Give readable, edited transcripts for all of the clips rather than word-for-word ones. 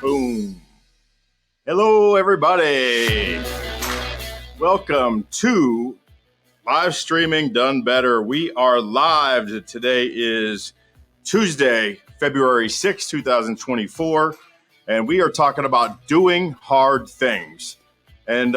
Boom. Hello, everybody. Welcome to Live Streaming Done Better. We are live. Today is Tuesday, February 6, 2024, and we are talking about doing hard things. And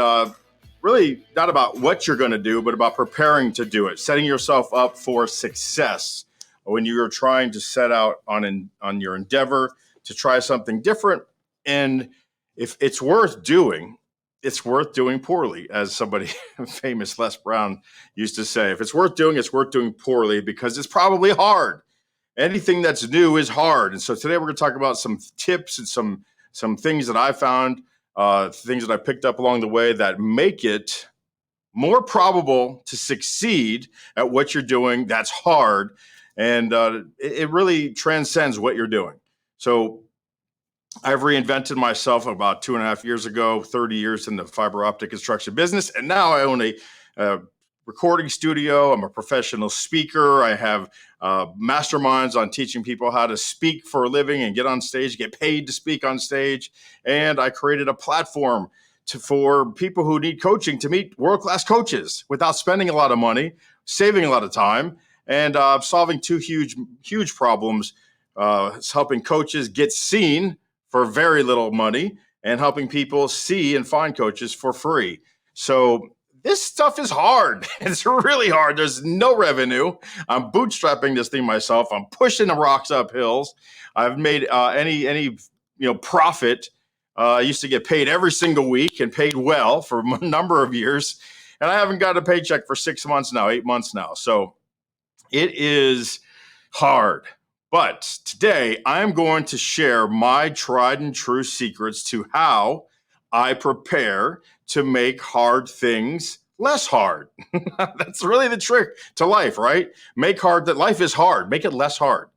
really not about what you're going to do, but about preparing to do it, setting yourself up for success when you are trying to set out on your endeavor to try something different. And if it's worth doing, it's worth doing poorly, as somebody famous Les Brown used to say. If it's worth doing poorly because it's probably hard. Anything that's new is hard. And so today we're going to talk about some tips and some things that I found, things that I picked up along the way that make it more probable to succeed at what you're doing that's hard. And it really transcends what you're doing. So I've reinvented myself about 2.5 years ago, 30 years in the fiber optic construction business. And now I own a recording studio. I'm a professional speaker. I have masterminds on teaching people how to speak for a living and get on stage, get paid to speak on stage. And I created a platform for people who need coaching to meet world-class coaches without spending a lot of money, saving a lot of time, and solving two huge problems. It's helping coaches get seen for very little money and helping people see and find coaches for free. So this stuff is hard. It's really hard. There's no revenue. I'm bootstrapping this thing myself. I'm pushing the rocks up hills. I've made any profit. I used to get paid every single week and paid well for a number of years. And I haven't got a paycheck for 6 months now, 8 months now. So it is hard. But today I'm going to share my tried and true secrets to how I prepare to make hard things less hard. That's really the trick to life, right? Make hard that life is hard. Make it less hard.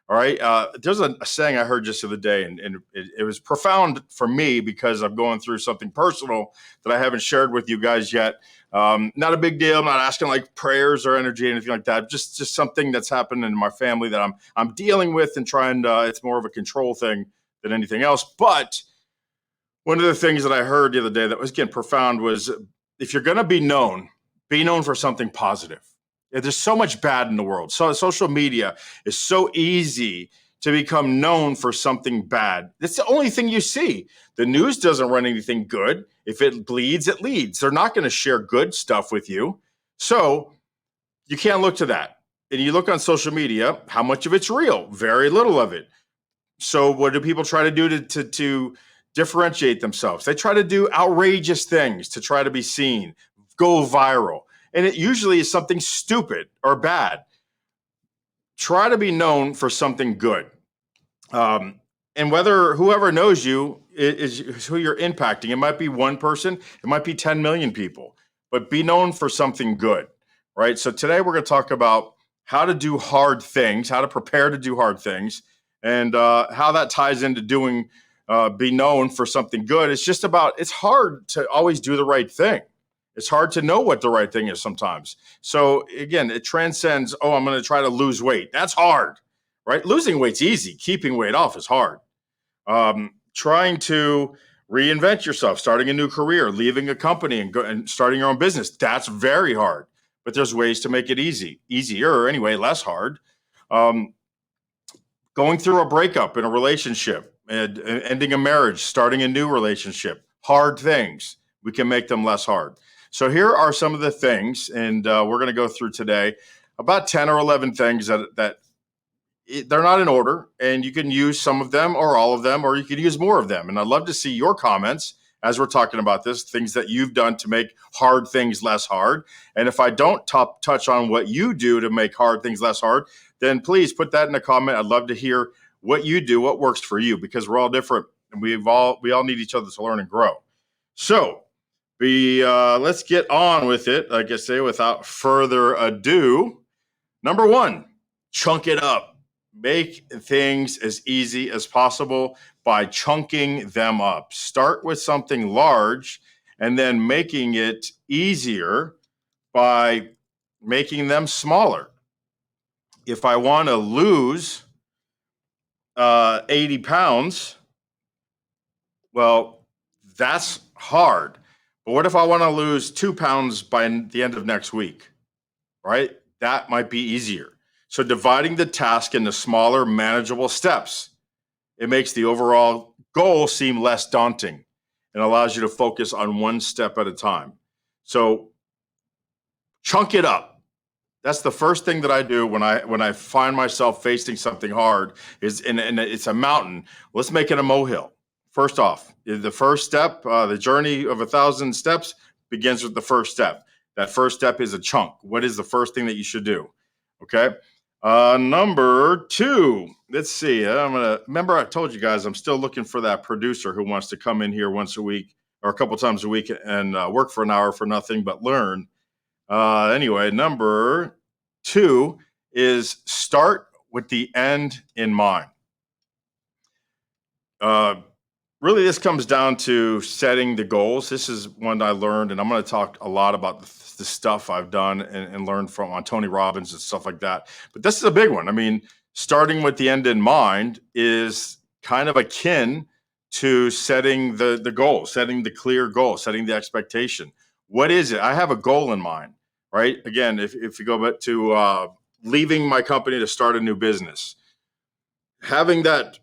All right. There's a saying I heard just the other day, and it was profound for me because I'm going through something personal that I haven't shared with you guys yet. Not a big deal. I'm not asking like prayers or energy, anything like that. Just something that's happened in my family that I'm dealing with and trying. It's more of a control thing than anything else. But one of the things that I heard the other day that was, again, profound was if you're going to be known for something positive. There's so much bad in the world. So social media is so easy to become known for something bad. That's the only thing you see. The news doesn't run anything good. If it bleeds, it leads. They're not going to share good stuff with you. So you can't look to that. And you look on social media, how much of it's real? Very little of it. So what do people try to do to differentiate themselves? They try to do outrageous things to try to be seen, go viral. And it usually is something stupid or bad. Try to be known for something good. And whoever knows you is who you're impacting. It might be one person, it might be 10 million people, but be known for something good, right? So today we're going to talk about how to do hard things, how to prepare to do hard things, and how that ties into be known for something good. It's hard to always do the right thing. It's hard to know what the right thing is sometimes. So again, it transcends, I'm going to try to lose weight. That's hard, right? Losing weight's easy. Keeping weight off is hard. Trying to reinvent yourself, starting a new career, leaving a company and starting your own business. That's very hard, but there's ways to make it easier anyway, less hard. Going through a breakup in a relationship, and ending a marriage, starting a new relationship, hard things. We can make them less hard. So here are some of the things, and we're going to go through today about 10 or 11 things that they're not in order, and you can use some of them or all of them, or you can use more of them. And I'd love to see your comments as we're talking about this, things that you've done to make hard things less hard. And if I don't touch on what you do to make hard things less hard, then please put that in a comment. I'd love to hear what you do, what works for you, because we're all different, and we all need each other to learn and grow. So let's get on with it. Like I say, without further ado, number one, chunk it up. Make things as easy as possible by chunking them up. Start with something large and then making it easier by making them smaller. If I want to lose 80 pounds, Well, that's hard. But what if I want to lose 2 pounds by the end of next week, right? That might be easier. So dividing the task into smaller, manageable steps, it makes the overall goal seem less daunting and allows you to focus on one step at a time. So chunk it up. That's the first thing that I do when I find myself facing something hard is and it's a mountain. Let's make it a molehill. First off, the first step, the journey of 1,000 steps begins with the first step. That first step is a chunk. What is the first thing that you should do? Okay. Number two, let's see. Remember I told you guys I'm still looking for that producer who wants to come in here once a week or a couple times a week and work for an hour for nothing but learn. Anyway, number two is start with the end in mind. Uh, Really, this comes down to setting the goals. This is one I learned, and I'm going to talk a lot about the stuff I've done and learned from on Tony Robbins and stuff like that. But this is a big one. I mean, starting with the end in mind is kind of akin to setting the goal, setting the clear goal, setting the expectation. What is it? I have a goal in mind, right? Again, if you go back to leaving my company to start a new business, having that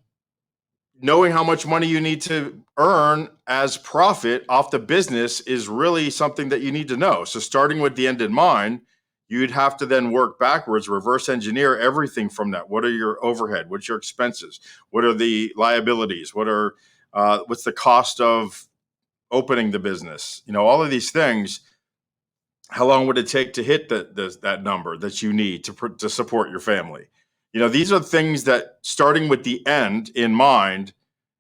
knowing how much money you need to earn as profit off the business is really something that you need to know. So starting with the end in mind, you'd have to then work backwards, reverse engineer everything from that. What are your overhead? What's your expenses? What are the liabilities? What's the cost of opening the business? All of these things. How long would it take to hit that number that you need to support your family? These are things that starting with the end in mind,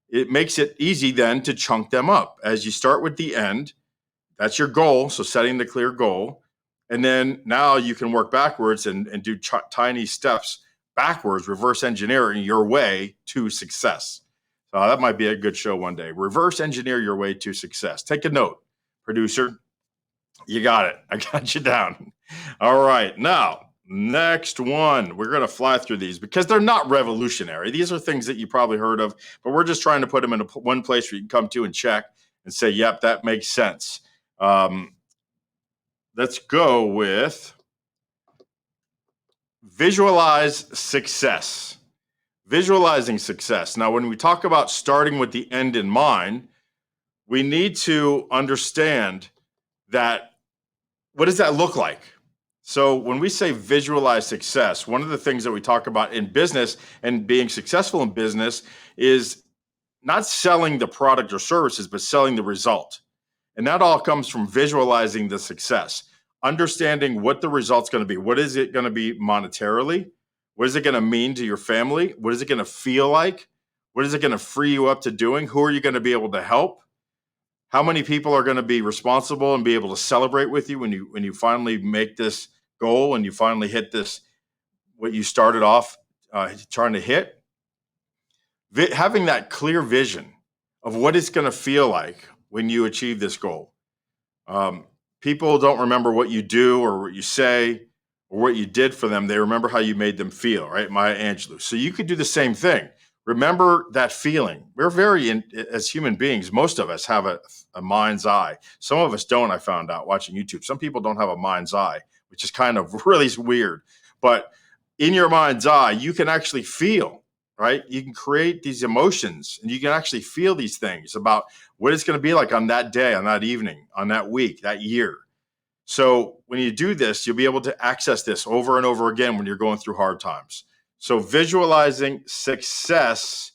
it makes it easy then to chunk them up. As you start with the end, that's your goal. So setting the clear goal. And then now you can work backwards and do tiny steps backwards, reverse engineering your way to success. So that might be a good show one day. Reverse engineer your way to success. Take a note, producer. You got it. I got you down. All right. Now, next one. We're going to fly through these because they're not revolutionary. These are things that you probably heard of, but we're just trying to put them in one place where you can come to and check and say, yep, that makes sense. Let's go with visualize success. Visualizing success. Now, when we talk about starting with the end in mind, we need to understand that what does that look like? So when we say visualize success, one of the things that we talk about in business and being successful in business is not selling the product or services, but selling the result. And that all comes from visualizing the success, understanding what the result's going to be. What is it going to be monetarily? What is it going to mean to your family? What is it going to feel like? What is it going to free you up to doing? Who are you going to be able to help? How many people are going to be responsible and be able to celebrate with you when you finally make this goal and you finally hit this, what you started off trying to hit? Having that clear vision of what it's going to feel like when you achieve this goal. People don't remember what you do or what you say or what you did for them. They remember how you made them feel, right? Maya Angelou. So you could do the same thing. Remember that feeling. We're as human beings, most of us have a mind's eye. Some of us don't, I found out watching YouTube. Some people don't have a mind's eye, which is kind of really weird. But in your mind's eye, you can actually feel, right? You can create these emotions and you can actually feel these things about what it's going to be like on that day, on that evening, on that week, that year. So when you do this, you'll be able to access this over and over again when you're going through hard times. So visualizing success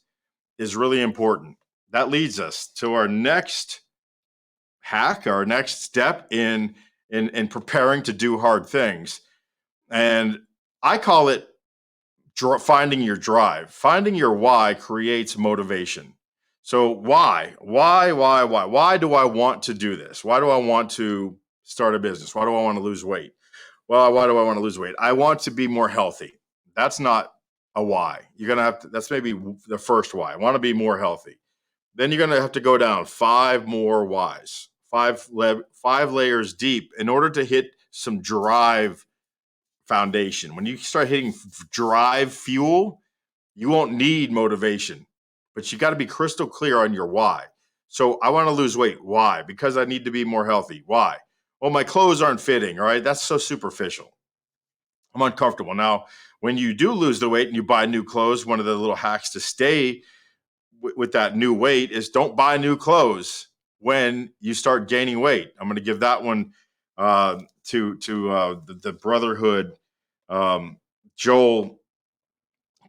is really important. That leads us to our next hack, our next step in preparing to do hard things. And I call it finding your drive. Finding your why creates motivation. So why do I want to do this? Why do I want to start a business? Why do I want to lose weight? Well, why do I want to lose weight? I want to be more healthy. That's not a why. You're going to have to, that's maybe the first why. I want to be more healthy. Then you're going to have to go down 5 more whys, five layers deep in order to hit some drive foundation. When you start hitting drive fuel, you won't need motivation, but you got to be crystal clear on your why. So I want to lose weight. Why? Because I need to be more healthy. Why? Well, my clothes aren't fitting. All right. That's so superficial. I'm uncomfortable. Now, when you do lose the weight and you buy new clothes, one of the little hacks to stay with that new weight is don't buy new clothes when you start gaining weight. I'm going to give that one to the Brotherhood, Joel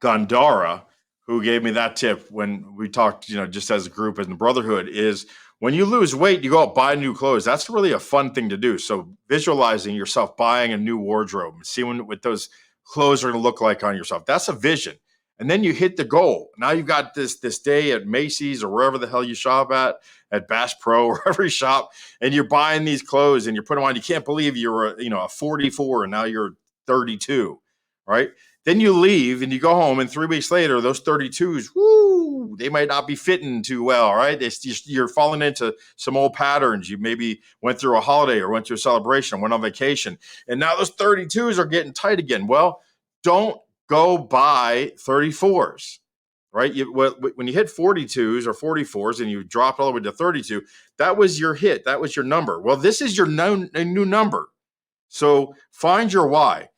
Gondara, who gave me that tip when we talked, just as a group in the Brotherhood, is when you lose weight, you go out buy new clothes. That's really a fun thing to do. So visualizing yourself buying a new wardrobe, seeing what those clothes are going to look like on yourself. That's a vision. And then you hit the goal. Now you've got this day at Macy's or wherever the hell you shop at Bass Pro, wherever you shop, and you're buying these clothes and you're putting them on. You can't believe you're a 44 and now you're 32, right? Then you leave and you go home, and 3 weeks later, those 32s, woo, they might not be fitting too well, right? You're falling into some old patterns. You maybe went through a holiday or went through a celebration, went on vacation, and now those 32s are getting tight again. Well, don't go buy 34s, right? When you hit 42s or 44s and you drop all the way to 32, that was your hit. That was your number. Well, this is your new number. So find your why.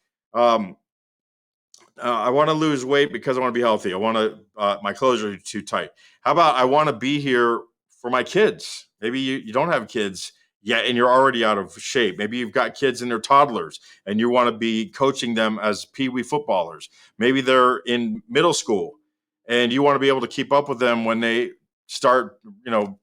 I want to lose weight because I want to be healthy. I want to, my clothes are too tight. How about I want to be here for my kids? Maybe you don't have kids yet and you're already out of shape. Maybe you've got kids and they're toddlers and you want to be coaching them as peewee footballers. Maybe they're in middle school and you want to be able to keep up with them when they start,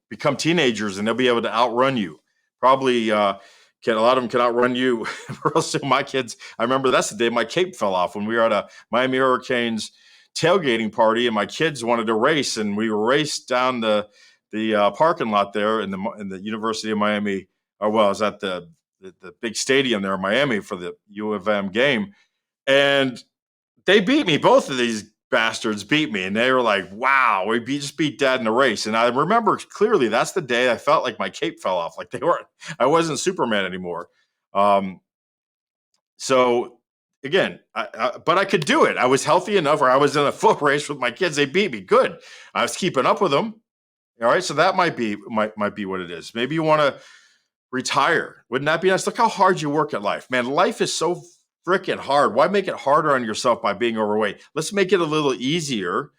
become teenagers and they'll be able to outrun you. Probably, a lot of them can outrun you real soon. My kids, I remember that's the day my cape fell off when we were at a Miami Hurricanes tailgating party, and my kids wanted to race, and we raced down the parking lot there in the University of Miami. Or well, I was at the big stadium there in Miami for the U of M game, and they beat me. Both of these bastards beat me, and they were like, "Wow, just beat Dad in the race." And I remember clearly that's the day I felt like my cape fell off. Like I wasn't Superman anymore. Um, so again, but I could do it. I was healthy enough, or I was in a foot race with my kids. They beat me. Good. I was keeping up with them. All right, so that might be what it is. Maybe you want to retire. Wouldn't that be nice? Look how hard you work at life, man. Life is so freaking hard. Why make it harder on yourself by being overweight? Let's make it a little easier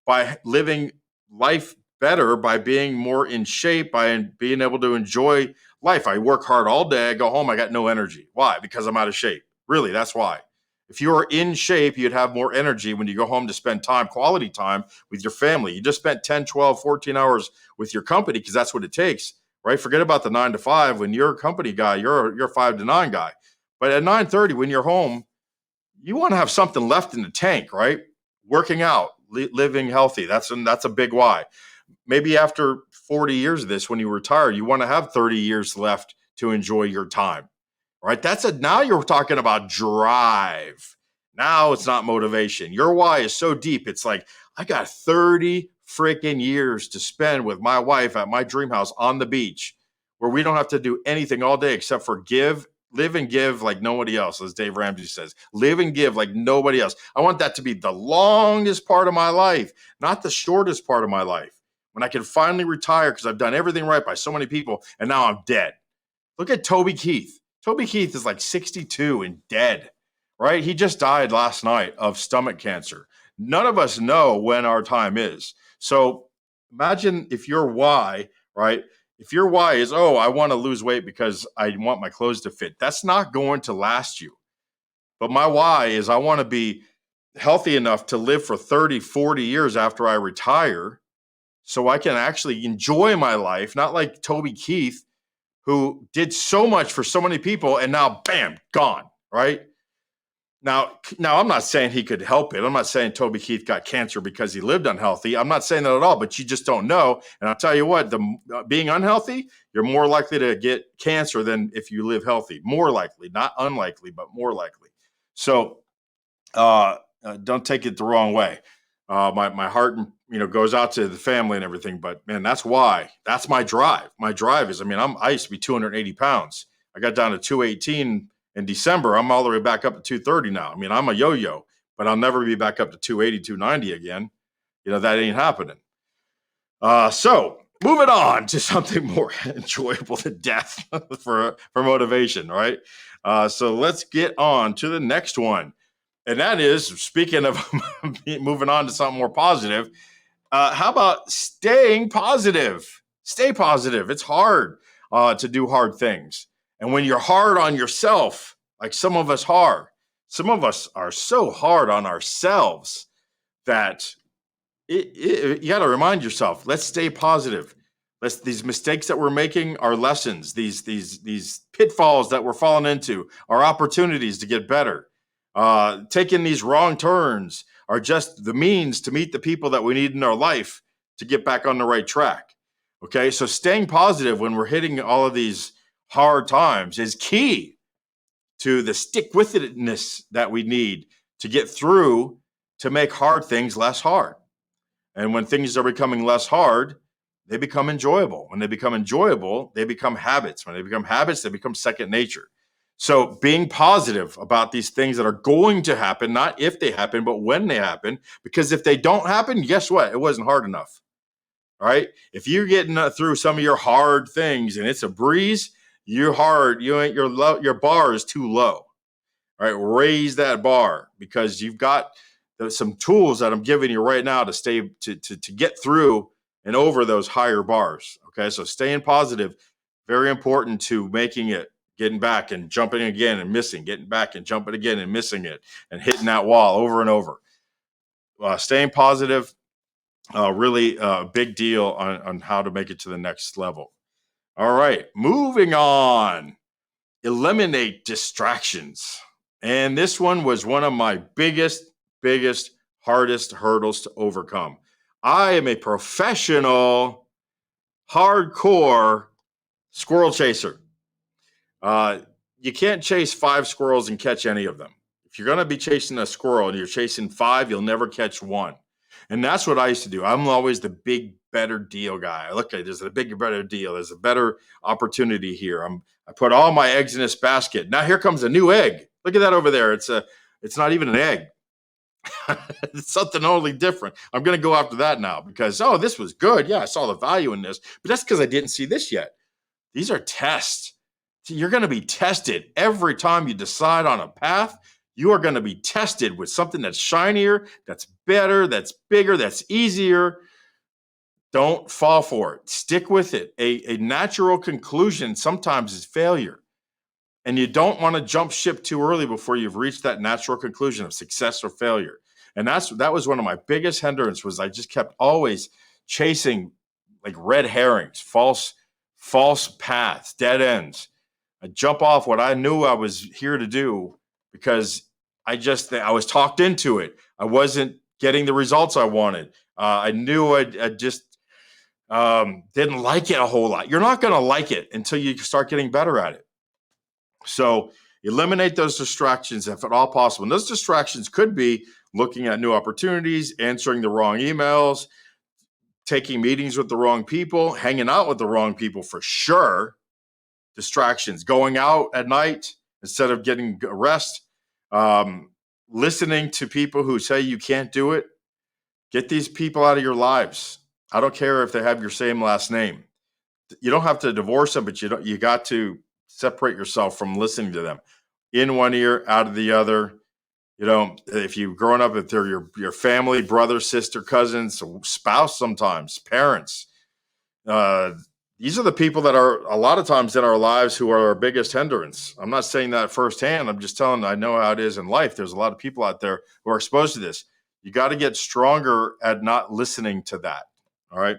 by living life better, by being more in shape, by being able to enjoy life. I work hard all day. I go home. I got no energy. Why? Because I'm out of shape. Really, that's why. If you were in shape, you'd have more energy when you go home to spend quality time with your family. You just spent 10, 12, 14 hours with your company because that's what it takes, right? Forget about the 9 to 5. When you're a company guy, you're a 5 to 9 guy. But at 9:30, when you're home, you want to have something left in the tank, right? Working out, living healthy. That's a big why. Maybe after 40 years of this, when you retire, you want to have 30 years left to enjoy your time, right? Now you're talking about drive. Now it's not motivation. Your why is so deep. It's like, I got 30 freaking years to spend with my wife at my dream house on the beach where we don't have to do anything all day except for live and give like nobody else, as Dave Ramsey says. Live and give like nobody else. I want that to be the longest part of my life, not the shortest part of my life. When I can finally retire because I've done everything right by so many people and now I'm dead. Look at Toby Keith. Toby Keith is like 62 and dead, right? He just died last night of stomach cancer. None of us know when our time is. So imagine if your why, right? If your why is, oh, I want to lose weight because I want my clothes to fit, that's not going to last you. But my why is I want to be healthy enough to live for 30, 40 years after I retire so I can actually enjoy my life, not like Toby Keith, who did so much for so many people and now, bam, gone, right? Now, I'm not saying he could help it. I'm not saying Toby Keith got cancer because he lived unhealthy. I'm not saying that at all, but you just don't know. And I'll tell you what, being unhealthy, you're more likely to get cancer than if you live healthy. More likely, not unlikely, but more likely. So don't take it the wrong way. My heart, goes out to the family and everything, but man, that's why. That's my drive. My drive is, I used to be 280 pounds. I got down to 218 in December. I'm all the way back up to 230 now. I'm a yo-yo, but I'll never be back up to 280, 290 again. That ain't happening. So moving on to something more enjoyable than death for motivation, right? So let's get on to the next one. And that is, speaking of moving on to something more positive, how about staying positive? Stay positive. It's hard to do hard things. And when you're hard on yourself, like some of us are so hard on ourselves that you got to remind yourself, let's stay positive. These mistakes that we're making are lessons. These pitfalls that we're falling into are opportunities to get better. Taking these wrong turns are just the means to meet the people that we need in our life to get back on the right track. Okay, so staying positive when we're hitting all of these hard times is key to the stick with itness that we need to get through to make hard things less hard. And when things are becoming less hard, they become enjoyable. When they become enjoyable, they become habits. When they become habits, they become second nature. So being positive about these things that are going to happen, not if they happen, but when they happen, because if they don't happen, guess what? It wasn't hard enough. All right. If you're getting through some of your hard things and it's a breeze, you're hard. You ain't your bar is too low. All right. Raise that bar because you've got some tools that I'm giving you right now to stay to get through and over those higher bars. Okay. So staying positive, very important to making it, getting back and jumping again and missing, getting back and jumping again and missing it and hitting that wall over and over. Staying positive, really a big deal on how to make it to the next level. All right, moving on. Eliminate distractions. And this one was one of my biggest, hardest hurdles to overcome. I am a professional, hardcore squirrel chaser. You can't chase 5 squirrels and catch any of them. If you're going to be chasing a squirrel and you're chasing 5, you'll never catch one. And that's what I used to do. I'm always the big, better deal guy. I look at it, there's a bigger, better deal. There's a better opportunity here. I put all my eggs in this basket. Now here comes a new egg. Look at that over there. It's not even an egg. It's something totally different. I'm going to go after that now because, this was good. Yeah, I saw the value in this. But that's because I didn't see this yet. These are tests. So you're going to be tested every time you decide on a path. You are going to be tested with something that's shinier, that's better, that's bigger, that's easier. Don't fall for it. Stick with it. A natural conclusion sometimes is failure. And you don't want to jump ship too early before you've reached that natural conclusion of success or failure. And that was one of my biggest hindrances was I just kept always chasing like red herrings, false paths, dead ends. I jump off what I knew I was here to do because I was talked into it. I wasn't getting the results I wanted. I knew I just didn't like it a whole lot. You're not going to like it until you start getting better at it. So eliminate those distractions if at all possible. And those distractions could be looking at new opportunities, answering the wrong emails, taking meetings with the wrong people, hanging out with the wrong people for sure. Distractions, going out at night instead of getting rest, listening to people who say you can't do it. Get these people out of your lives. I don't care if they have your same last name. You don't have to divorce them, but you got to separate yourself from listening to them. In one ear, out of the other. If you've grown up, if they're your family, brother, sister, cousins, spouse, sometimes parents. These are the people that are a lot of times in our lives who are our biggest hindrance. I'm not saying that firsthand. I'm just telling I know how it is in life. There's a lot of people out there who are exposed to this. You got to get stronger at not listening to that. All right.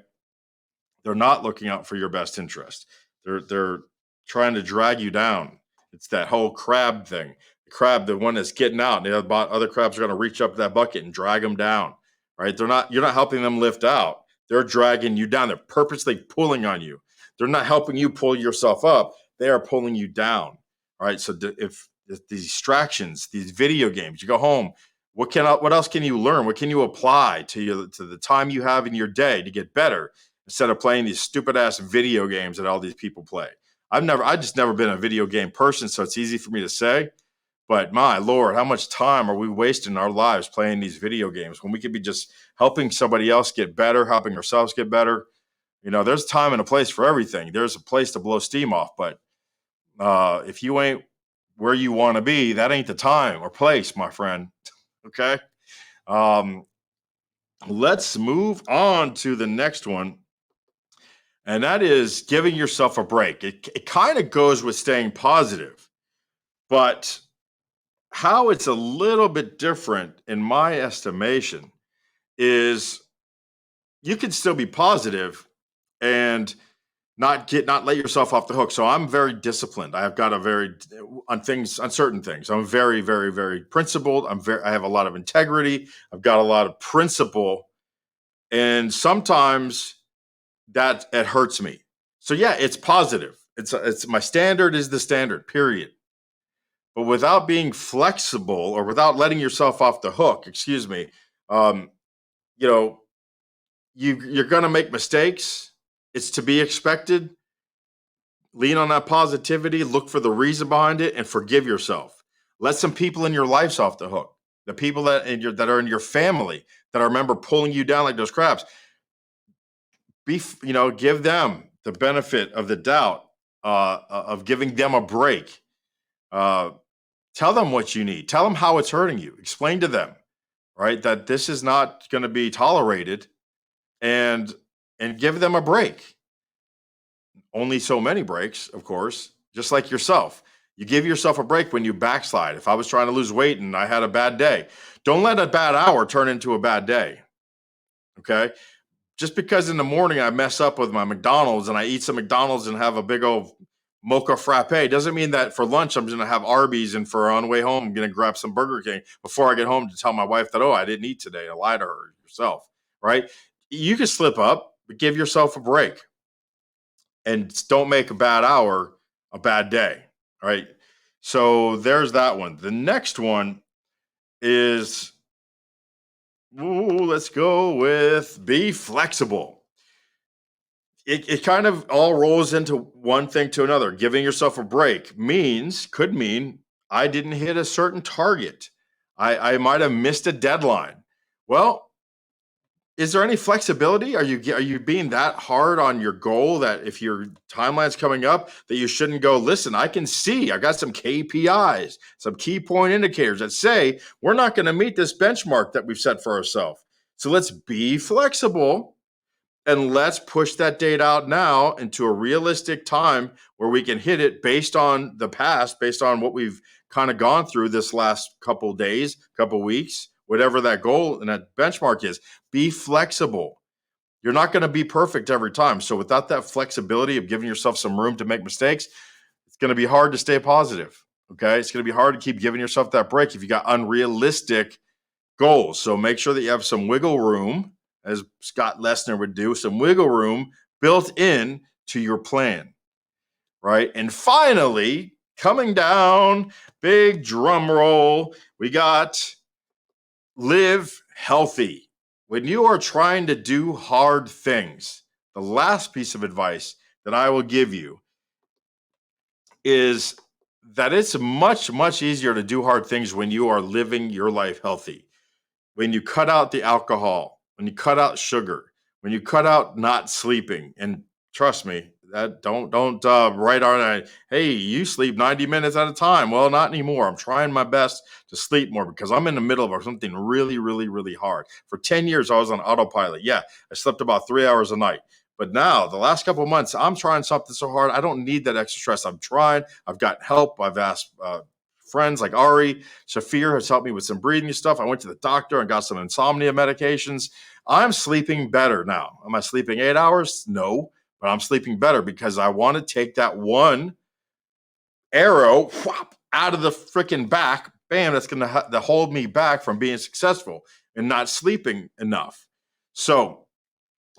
They're not looking out for your best interest. They're trying to drag you down. It's that whole crab thing. The crab, the one that's getting out, and the other crabs are going to reach up that bucket and drag them down. Right? You're not helping them lift out. They're dragging you down. They're purposely pulling on you. They're not helping you pull yourself up. They are pulling you down. All right. So if the distractions, these video games, you go home, what else can you learn? What can you apply to the time you have in your day to get better instead of playing these stupid ass video games that all these people play? I just never been a video game person, so it's easy for me to say. But my Lord, how much time are we wasting in our lives playing these video games when we could be just helping somebody else get better, helping ourselves get better? There's a time and a place for everything. There's a place to blow steam off, but if you ain't where you want to be, that ain't the time or place, my friend. Okay. Um, let's move on to the next one. And that is giving yourself a break. It kind of goes with staying positive, but how it's a little bit different in my estimation is you can still be positive and not let yourself off the hook. So I'm very disciplined. I've got a very on certain things. I'm very, very, very principled. I have a lot of integrity. I've got a lot of principle. And sometimes that it hurts me. So yeah, it's positive. It's my standard is the standard, period. But without being flexible or without letting yourself off the hook, excuse me, um, you know, you're gonna make mistakes. It's to be expected. Lean on that positivity, look for the reason behind it, and forgive yourself. Let some people in your lives off the hook. The people that are in your family that I remember pulling you down like those crabs. Give them the benefit of the doubt of giving them a break. Uh, tell them what you need. Tell them how it's hurting you. Explain to them, right, that this is not going to be tolerated, and give them a break. Only so many breaks, of course, just like yourself. You give yourself a break when you backslide. If I was trying to lose weight and I had a bad day, don't let a bad hour turn into a bad day. Okay. Just because in the morning I mess up with my McDonald's and I eat some McDonald's and have a big old mocha frappe doesn't mean that for lunch I'm going to have Arby's, and for on the way home I'm going to grab some Burger King before I get home to tell my wife that, oh, I didn't eat today. I lie to her yourself, right? You can slip up, but give yourself a break and don't make a bad hour a bad day, right? So there's that one. The next one is, let's go with be flexible. It kind of all rolls into one thing to another. Giving yourself a break could mean I didn't hit a certain target. I might have missed a deadline. Well, is there any flexibility? Are you being that hard on your goal that if your timeline's coming up that you shouldn't go, listen, I can see I got some KPIs, some key point indicators that say we're not going to meet this benchmark that we've set for ourselves. So let's be flexible and let's push that date out now into a realistic time where we can hit it based on the past, based on what we've kind of gone through this last couple days, couple weeks, whatever that goal and that benchmark is. Be flexible. You're not going to be perfect every time. So without that flexibility of giving yourself some room to make mistakes, it's going to be hard to stay positive. Okay. It's going to be hard to keep giving yourself that break if you got unrealistic goals. So make sure that you have some wiggle room, as Scott Lesnar would do, some wiggle room built in to your plan, right? And finally, coming down, big drum roll, we got live healthy. When you are trying to do hard things, the last piece of advice that I will give you is that it's much, much easier to do hard things when you are living your life healthy. When you cut out the alcohol, when you cut out sugar, when you cut out not sleeping, and trust me, that don't write on hey, you sleep 90 minutes at a time. Well, not anymore. I'm trying my best to sleep more because I'm in the middle of something really, really, really hard. For 10 years, I was on autopilot. Yeah, I slept about 3 hours a night. But now, the last couple of months, I'm trying something so hard. I don't need that extra stress. I'm trying. I've got help. I've asked friends like Ari. Shafir has helped me with some breathing stuff. I went to the doctor and got some insomnia medications. I'm sleeping better now. Am I sleeping 8 hours? No, but I'm sleeping better because I want to take that one arrow out of the freaking back. Bam, that's going to hold me back from being successful and not sleeping enough. So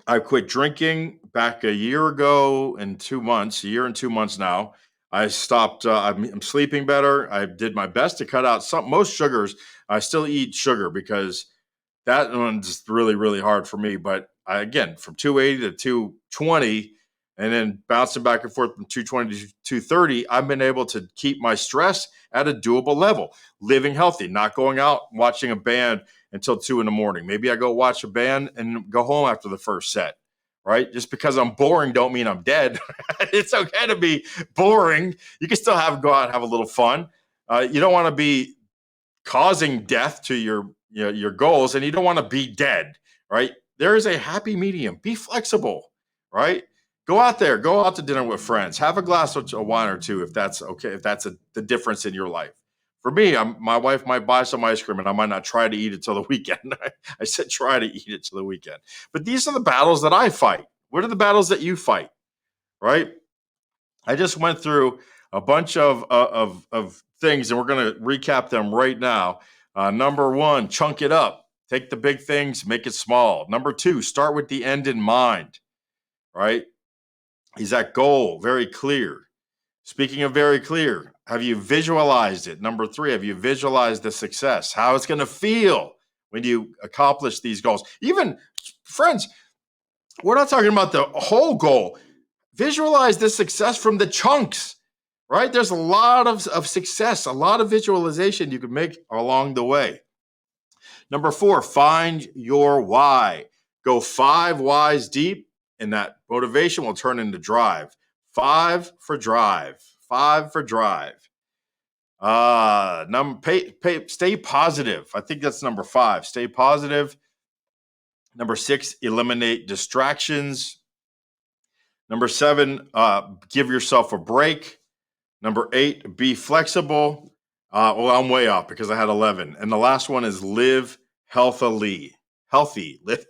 I quit drinking back a year ago and 2 months, a year and 2 months now. I stopped. I'm sleeping better. I did my best to cut out most sugars. I still eat sugar because that one's really, really hard for me. But again, from 280 to 220, and then bouncing back and forth from 220 to 230, I've been able to keep my stress at a doable level, living healthy, not going out watching a band until 2 a.m. Maybe I go watch a band and go home after the first set, right? Just because I'm boring don't mean I'm dead. It's okay to be boring. You can still go out and have a little fun. You don't want to be causing death to your goals, and you don't want to be dead, right? There is a happy medium. Be flexible, right? Go out to dinner with friends, have a glass of wine or two if that's okay, if that's the difference in your life. For me, my wife might buy some ice cream and I might not try to eat it till the weekend. I said try to eat it till the weekend. But these are the battles that I fight. What are the battles that you fight, right? I just went through a bunch of things, and we're going to recap them right now. Number one, chunk it up. Take the big things, make it small. Number two, start with the end in mind, right? Is that goal very clear? Speaking of very clear, have you visualized it? Number three, have you visualized the success? How it's going to feel when you accomplish these goals? Even, friends, we're not talking about the whole goal. Visualize the success from the chunks, right? There's a lot of success, a lot of visualization you can make along the way. Number four, find your why. Go 5 whys deep, and that motivation will turn into drive. 5 for drive. 5 for drive. Stay positive. I think that's number 5. Stay positive. Number 6, eliminate distractions. Number 7, give yourself a break. Number 8, be flexible. Well, I'm way off because I had 11. And the last one is live healthily. Live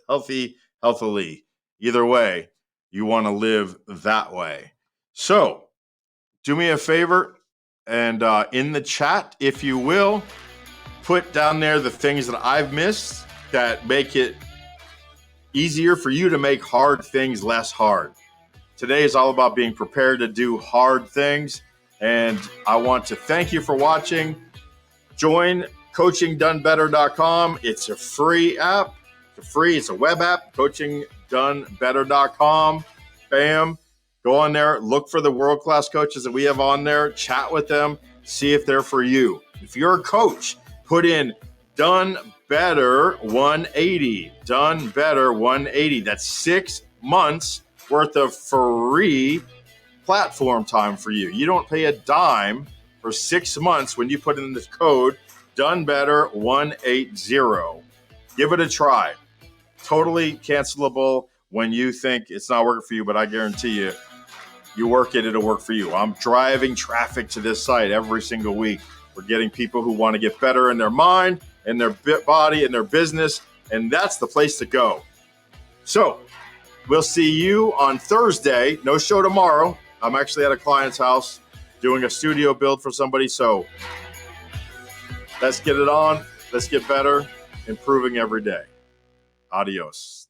healthily. Either way, you want to live that way. So do me a favor and in the chat, if you will, put down there the things that I've missed that make it easier for you to make hard things less hard. Today is all about being prepared to do hard things. And I want to thank you for watching. Join coachingdonebetter.com. It's a free app. It's a web app, coachingdonebetter.com. Bam. Go on there, look for the world-class coaches that we have on there, chat with them, see if they're for you. If you're a coach, put in Done Better 180. Done Better 180. That's 6 months worth of free platform time for you. You don't pay a dime for 6 months when you put in this code Done Better 180. Give it a try. Totally cancelable when you think it's not working for you, but I guarantee you, you work it, it'll work for you. I'm driving traffic to this site every single week. We're getting people who want to get better in their mind, in their body, in their business, and that's the place to go. So we'll see you on Thursday. No show tomorrow. I'm actually at a client's house doing a studio build for somebody. So let's get it on. Let's get better, improving every day. Adios.